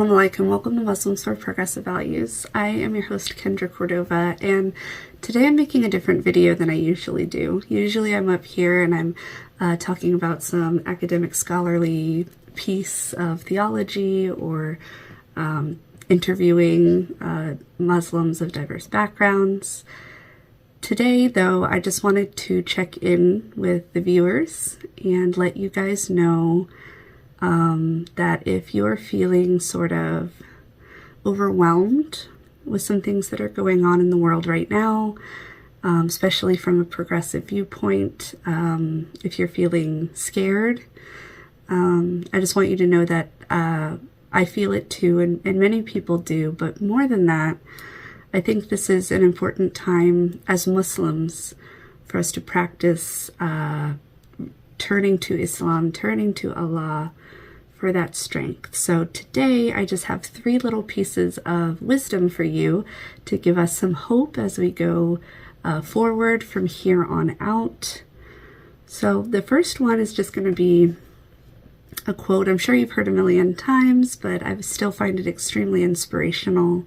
Assalamu alaikum, welcome to Muslims for Progressive Values. I am your host Kendra Cordova, and today I'm making a different video than I usually do. Usually I'm up here and I'm talking about some academic scholarly piece of theology or interviewing Muslims of diverse backgrounds. Today, though, I just wanted to check in with the viewers and let you guys know that if you're feeling sort of overwhelmed with some things that are going on in the world right now, especially from a progressive viewpoint, if you're feeling scared, I just want you to know that I feel it too, and many people do, but more than that, I think this is an important time as Muslims for us to practice turning to Islam, turning to Allah for that strength. So today I just have 3 little pieces of wisdom for you to give us some hope as we go forward from here on out. So the first one is just going to be a quote I'm sure you've heard a million times, but I still find it extremely inspirational.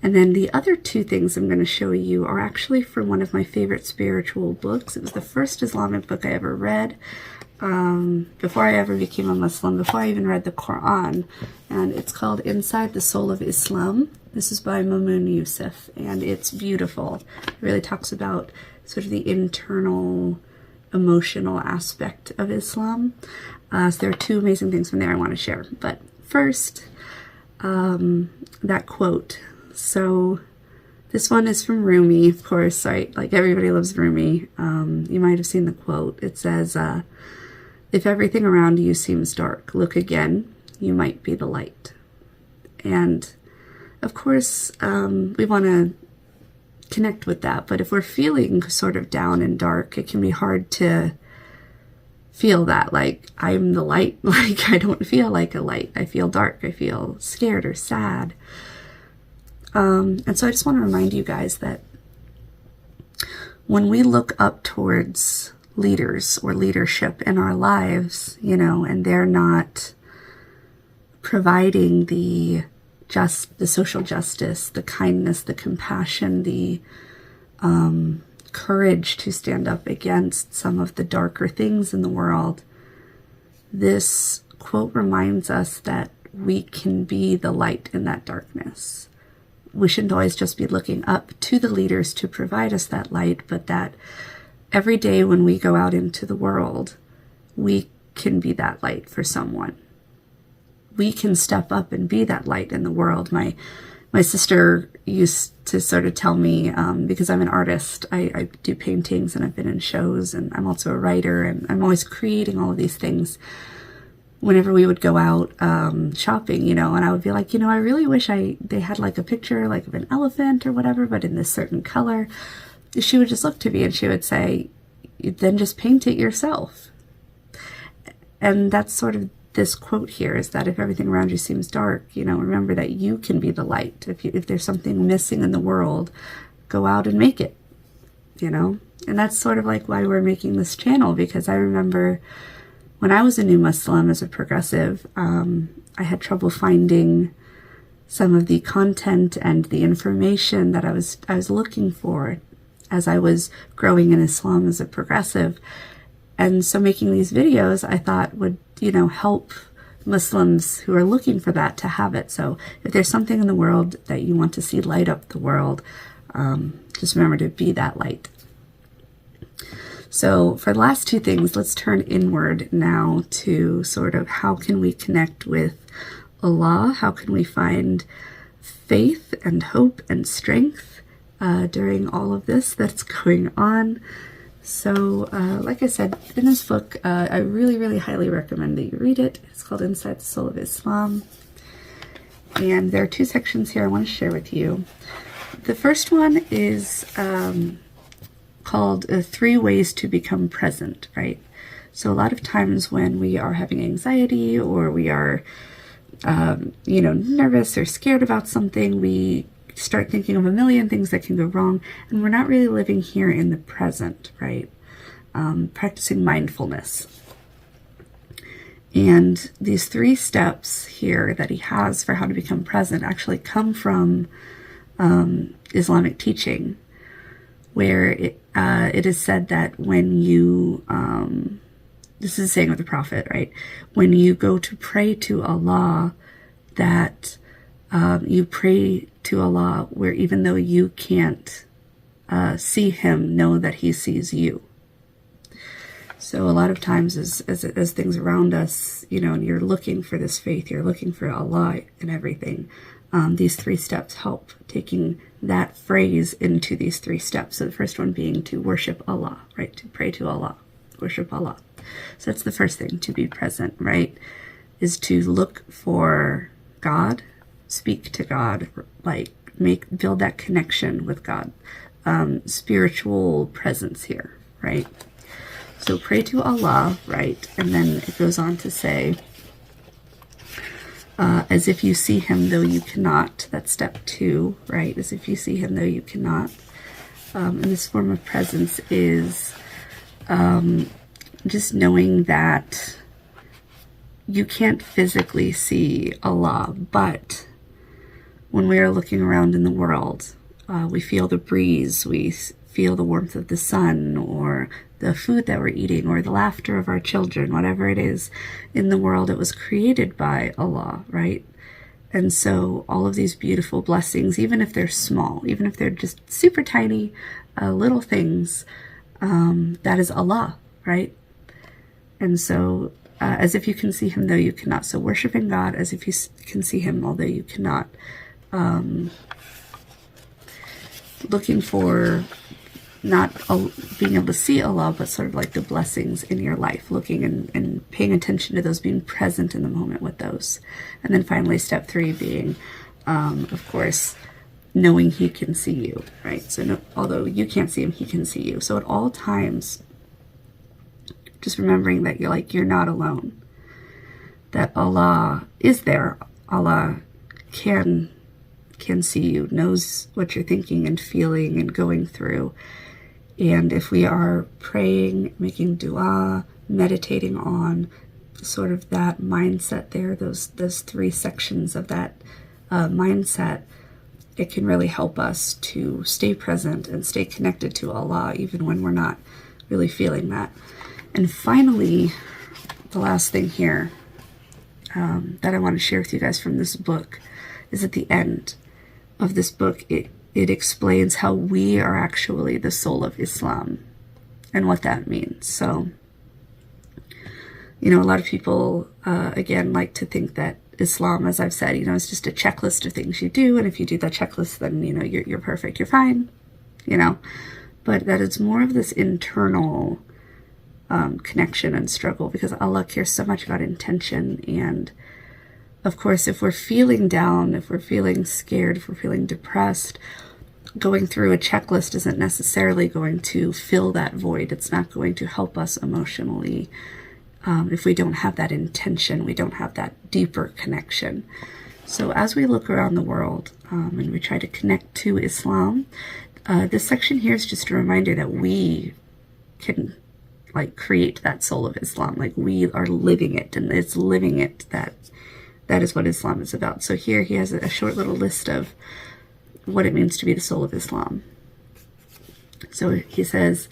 And then the other 2 things I'm going to show you are actually from one of my favorite spiritual books. It was the first Islamic book I ever read before I ever became a Muslim, before I even read the Quran. And it's called Inside the Soul of Islam. This is by Maumoon Youssef, and it's beautiful. It really talks about sort of the internal emotional aspect of Islam. So there are 2 amazing things from there I want to share. But first, that quote. So this one is from Rumi, of course, right? Like everybody loves Rumi. You might have seen the quote. It says, if everything around you seems dark, look again, you might be the light. And of course, we want to connect with that. But if we're feeling sort of down and dark, it can be hard to feel that, like, I'm the light. Like, I don't feel like a light. I feel dark. I feel scared or sad. And so I just want to remind you guys that when we look up towards leaders or leadership in our lives, you know, and they're not providing the social justice, the kindness, the compassion, the courage to stand up against some of the darker things in the world, this quote reminds us that we can be the light in that darkness. We shouldn't always just be looking up to the leaders to provide us that light, but that every day when we go out into the world, we can be that light for someone. We can step up and be that light in the world. My sister used to sort of tell me, because I'm an artist, I do paintings and I've been in shows, and I'm also a writer, and I'm always creating all of these things. Whenever we would go out shopping, you know, and I would be like, you know, I really wish they had like a picture like of an elephant or whatever, but in this certain color. She would just look to me and she would say, then just paint it yourself. And that's sort of this quote here, is that if everything around you seems dark, you know, remember that you can be the light. If there's something missing in the world, go out and make it, you know. And that's sort of like why we're making this channel, because I remember when I was a new Muslim as a progressive, I had trouble finding some of the content and the information that I was looking for as I was growing in Islam as a progressive. And so making these videos, I thought would, you know, help Muslims who are looking for that to have it. So if there's something in the world that you want to see light up the world, just remember to be that light. So for the last 2 things, let's turn inward now to sort of how can we connect with Allah? How can we find faith and hope and strength during all of this that's going on? So like I said, in this book, I really, really highly recommend that you read it. It's called Inside the Soul of Islam. And there are 2 sections here I want to share with you. The first one is called 3 Ways to Become Present, right? So a lot of times when we are having anxiety or we are, you know, nervous or scared about something, we start thinking of a million things that can go wrong, and we're not really living here in the present, right? Practicing mindfulness. And these 3 steps here that he has for how to become present actually come from Islamic teaching, where it is said that when you, this is a saying of the Prophet, right? When you go to pray to Allah, that you pray to Allah where even though you can't see him, know that he sees you. So a lot of times as things around us, and you're looking for this faith, you're looking for Allah and everything, these 3 steps help taking that phrase into these 3 steps. So the first one being to worship Allah, right? To pray to Allah, worship Allah. So that's the first thing, to be present, right? Is to look for God, speak to God, like build that connection with God, spiritual presence here, right? So pray to Allah, right? And then it goes on to say, as if you see him though you cannot. That's step 2, right? As if you see him though you cannot. And this form of presence is just knowing that you can't physically see Allah, but when we are looking around in the world, we feel the breeze, we feel the warmth of the sun, or the food that we're eating, or the laughter of our children, whatever it is in the world, it was created by Allah, right? And so all of these beautiful blessings, even if they're small, even if they're just super tiny little things, that is Allah, right? And so as if you can see him though you cannot. So worshiping God as if you can see him although you cannot. Looking for not being able to see Allah, but sort of like the blessings in your life, looking and paying attention to those, being present in the moment with those. And then finally, step 3 being, of course, knowing he can see you, right? So although you can't see him, he can see you. So at all times, just remembering that you're not alone, that Allah is there. Allah can see you, knows what you're thinking and feeling and going through. And if we are praying, making dua, meditating on sort of that mindset there, those 3 sections of that mindset, it can really help us to stay present and stay connected to Allah, even when we're not really feeling that. And finally, the last thing here that I want to share with you guys from this book is at the end of this book, it explains how we are actually the soul of Islam and what that means. So, a lot of people, again, like to think that Islam, as I've said, is just a checklist of things you do. And if you do that checklist, then, you're perfect, you're fine, But that it's more of this internal connection and struggle, because Allah cares so much about intention. And of course, if we're feeling down, if we're feeling scared, if we're feeling depressed, going through a checklist isn't necessarily going to fill that void. It's not going to help us emotionally. If we don't have that intention, we don't have that deeper connection. So as we look around the world and we try to connect to Islam, this section here is just a reminder that we can create that soul of Islam. We are living it, and it's living it that is what Islam is about. So here he has a short little list of what it means to be the soul of Islam. So he says,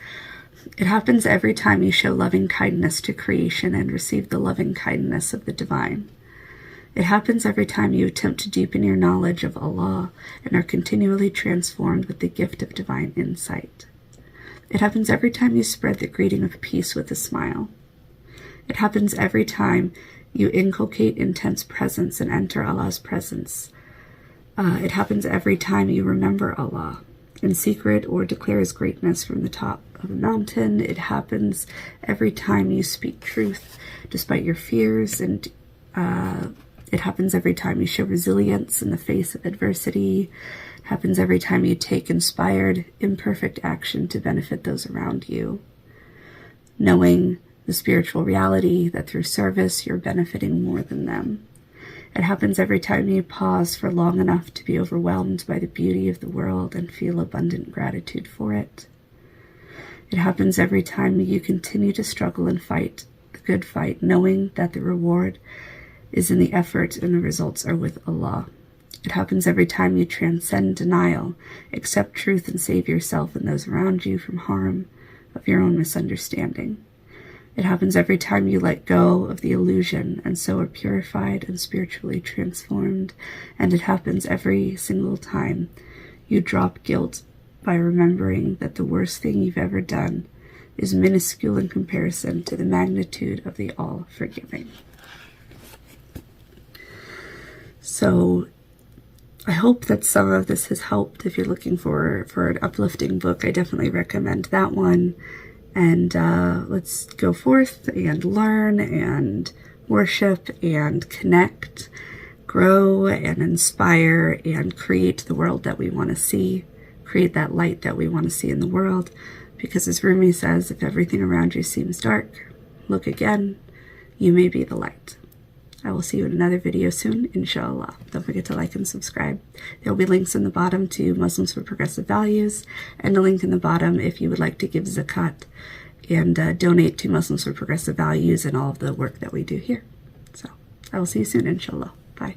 it happens every time you show loving kindness to creation and receive the loving kindness of the divine. It happens every time you attempt to deepen your knowledge of Allah and are continually transformed with the gift of divine insight. It happens every time you spread the greeting of peace with a smile. It happens every time you inculcate intense presence and enter Allah's presence. It happens every time you remember Allah in secret or declare his greatness from the top of a mountain. It happens every time you speak truth despite your fears, and it happens every time you show resilience in the face of adversity. It happens every time you take inspired, imperfect action to benefit those around you, knowing the spiritual reality that through service you're benefiting more than them. It happens every time you pause for long enough to be overwhelmed by the beauty of the world and feel abundant gratitude for it. It happens every time you continue to struggle and fight the good fight, knowing that the reward is in the effort and the results are with Allah. It happens every time you transcend denial, accept truth, and save yourself and those around you from harm of your own misunderstanding. It happens every time you let go of the illusion and so are purified and spiritually transformed. And it happens every single time you drop guilt by remembering that the worst thing you've ever done is minuscule in comparison to the magnitude of the all-forgiving. So I hope that some of this has helped. If you're looking for an uplifting book, I definitely recommend that one. And let's go forth and learn and worship and connect, grow and inspire and create the world that we want to see, create that light that we want to see in the world. Because as Rumi says, if everything around you seems dark, look again, you may be the light. I will see you in another video soon, inshallah. Don't forget to like and subscribe. There will be links in the bottom to Muslims for Progressive Values, and a link in the bottom if you would like to give zakat and donate to Muslims for Progressive Values and all of the work that we do here. So I will see you soon, inshallah. Bye.